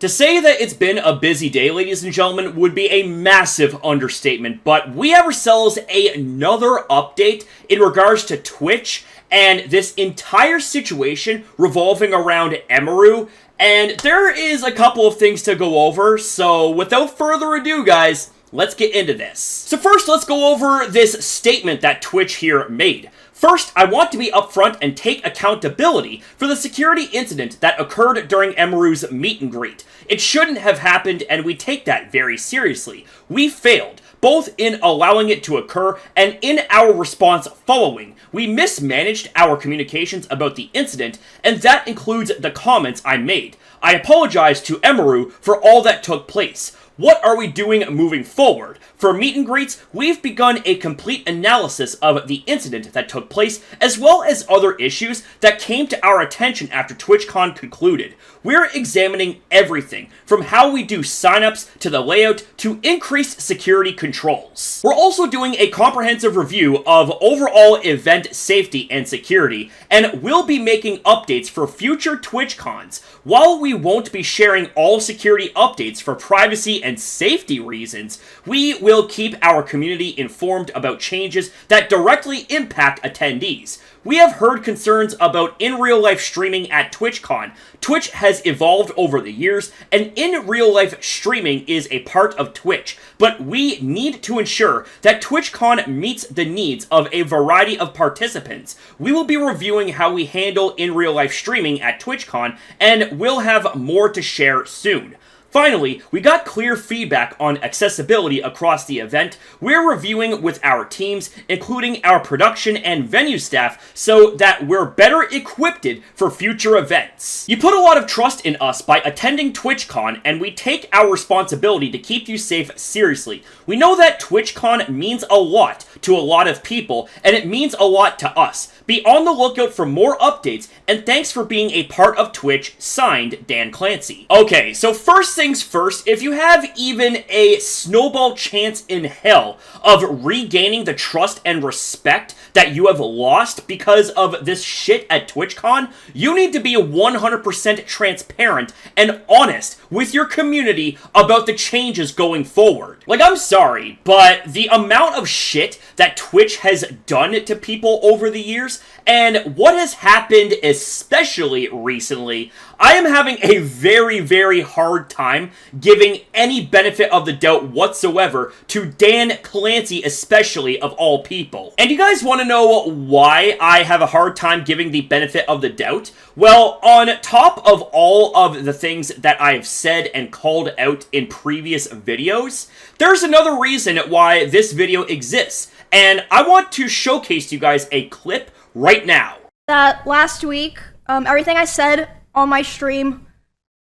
To say that it's been a busy day, ladies and gentlemen, would be a massive understatement, but we have ourselves another update in regards to Twitch and this entire situation revolving around Emiru, and there is a couple of things to go over, so without further ado, guys, let's get into this. So first, let's go over this statement that Twitch here made. First, I want to be upfront and take accountability for the security incident that occurred during Emiru's meet and greet. It shouldn't have happened, and we take that very seriously. We failed, both in allowing it to occur and in our response following. We mismanaged our communications about the incident, and that includes the comments I made. I apologize to Emiru for all that took place. What are we doing moving forward? For meet and greets, we've begun a complete analysis of the incident that took place, as well as other issues that came to our attention after TwitchCon concluded. We're examining everything, from how we do signups to the layout to increased security controls. We're also doing a comprehensive review of overall event safety and security, and we'll be making updates for future TwitchCons. While we won't be sharing all security updates for privacy and safety reasons, we will keep our community informed about changes that directly impact attendees. We have heard concerns about in-real-life streaming at TwitchCon. Twitch has evolved over the years, and in-real-life streaming is a part of Twitch, but we need to ensure that TwitchCon meets the needs of a variety of participants. We will be reviewing how we handle in-real-life streaming at TwitchCon, and we'll have more to share soon. Finally, we got clear feedback on accessibility across the event. We're reviewing with our teams, including our production and venue staff, so that we're better equipped for future events. You put a lot of trust in us by attending TwitchCon, and we take our responsibility to keep you safe seriously. We know that TwitchCon means a lot to a lot of people, and it means a lot to us. Be on the lookout for more updates, and thanks for being a part of Twitch, signed Dan Clancy. Okay, so first things first, if you have even a snowball chance in hell of regaining the trust and respect that you have lost because of this shit at TwitchCon, you need to be 100% transparent and honest with your community about the changes going forward. Like, I'm sorry, but the amount of shit that Twitch has done to people over the years, and what has happened especially recently, I am having a very, very hard time giving any benefit of the doubt whatsoever to Dan Clancy, especially, of all people. And you guys want to know why I have a hard time giving the benefit of the doubt? Well, on top of all of the things that I have said and called out in previous videos, there's another reason why this video exists, and I want to showcase to you guys a clip right now. That last week, everything I said on my stream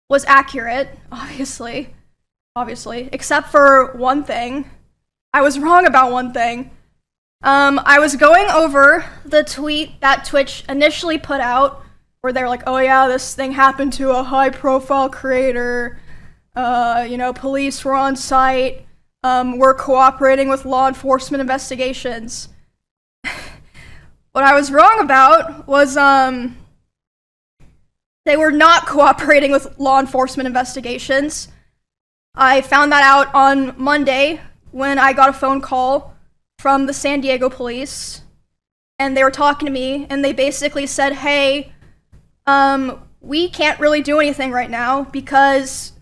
was accurate, obviously, except for one thing. I was wrong about one thing. I was going over the tweet that Twitch initially put out, where they're like, oh yeah, this thing happened to a high-profile creator, police were on site, we're cooperating with law enforcement investigations. What I was wrong about was, they were not cooperating with law enforcement investigations. I found that out on Monday when I got a phone call from the San Diego police, and they were talking to me, and they basically said, hey, we can't really do anything right now because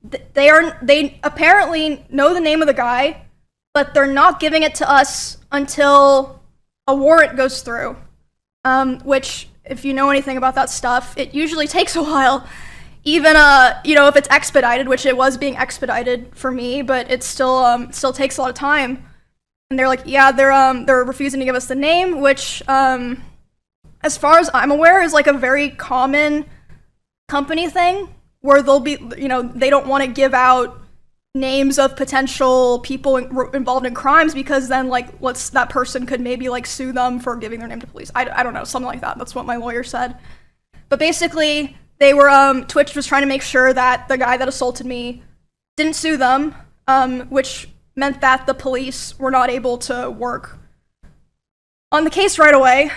they apparently know the name of the guy, but they're not giving it to us until a warrant goes through, which, if you know anything about that stuff, it usually takes a while, even, if it's expedited, which it was being expedited for me, but it still takes a lot of time. And they're like, yeah, they're refusing to give us the name, which, as far as I'm aware, is like a very common company thing, where they'll be, they don't want to give out names of potential people involved in crimes, because then, that person could maybe, sue them for giving their name to police. I don't know, something like that. That's what my lawyer said. But basically, they were, Twitch was trying to make sure that the guy that assaulted me didn't sue them, which meant that the police were not able to work on the case right away.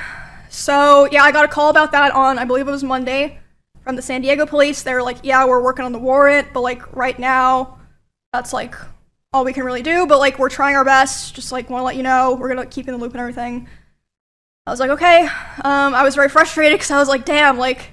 So, yeah, I got a call about that on, I believe it was Monday. from the San Diego police. They were like, yeah, we're working on the warrant, but like right now, that's like all we can really do. But like we're trying our best. Just like want to let you know, we're gonna keep in the loop and everything. I was like, okay. I was very frustrated because I was like, damn, like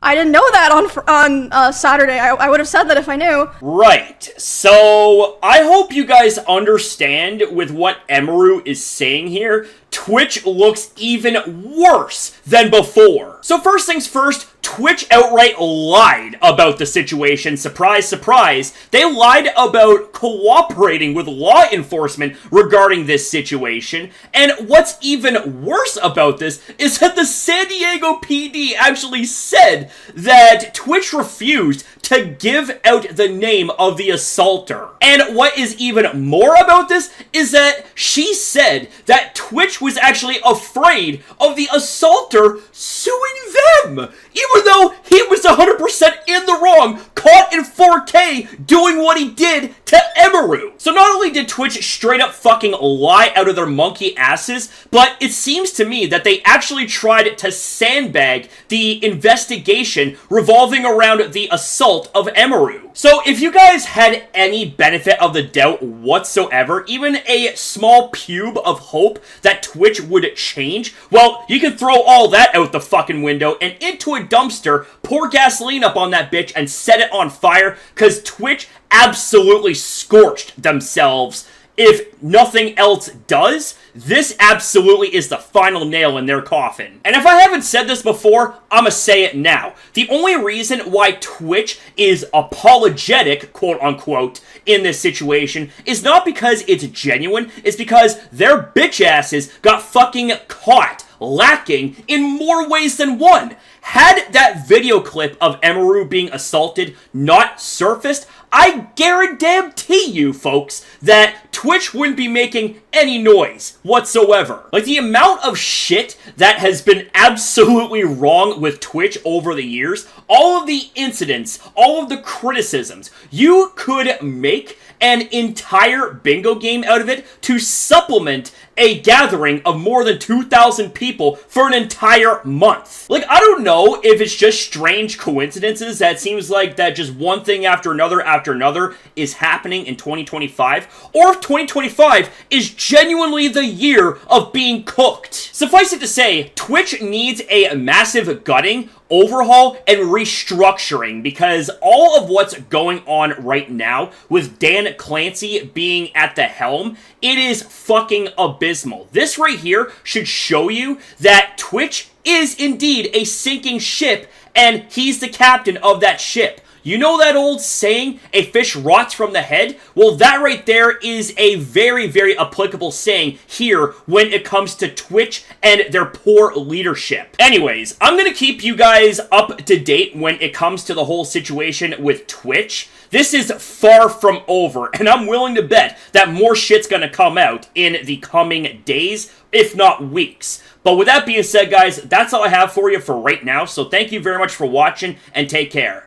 I didn't know that on Saturday. I would have said that if I knew. Right. So I hope you guys understand with what Emiru is saying here. Twitch looks even worse than before. So first things first, Twitch outright lied about the situation. Surprise, surprise. They lied about cooperating with law enforcement regarding this situation. And what's even worse about this is that the San Diego PD actually said that Twitch refused to give out the name of the assaulter. And what is even more about this is that she said that Twitch was actually afraid of the assaulter suing them, even though he was 100% in the wrong, caught in 4K doing what he did to Emiru. So not only did Twitch straight up fucking lie out of their monkey asses, but it seems to me that they actually tried to sandbag the investigation revolving around the assault of Emiru. So if you guys had any benefit of the doubt whatsoever, even a small pube of hope that Twitch would change, well, you can throw all that out the fucking window and into a dumpster, pour gasoline up on that bitch and set it on fire, because Twitch absolutely scorched themselves. If nothing else does, this absolutely is the final nail in their coffin. And if I haven't said this before, I'ma say it now. The only reason why Twitch is apologetic, quote unquote, in this situation is not because it's genuine, it's because their bitch asses got fucking caught lacking in more ways than one. Had that video clip of Emiru being assaulted not surfaced, I guarantee you, folks, that Twitch wouldn't be making any noise whatsoever. Like, the amount of shit that has been absolutely wrong with Twitch over the years, all of the incidents, all of the criticisms, you could make an entire bingo game out of it to supplement a gathering of more than 2,000 people for an entire month. Like, I don't know if it's just strange coincidences that seems like that just one thing after another is happening in 2025, or if 2025 is genuinely the year of being cooked. Suffice it to say, Twitch needs a massive gutting, overhaul, and restructuring, because all of what's going on right now with Dan Clancy being at the helm, it is fucking abysmal. This right here should show you that Twitch is indeed a sinking ship, and he's the captain of that ship. You know that old saying, a fish rots from the head? Well, that right there is a very, very applicable saying here when it comes to Twitch and their poor leadership. Anyways, I'm gonna keep you guys up to date when it comes to the whole situation with Twitch. This is far from over, and I'm willing to bet that more shit's gonna come out in the coming days, if not weeks. But with that being said, guys, that's all I have for you for right now, so thank you very much for watching, and take care.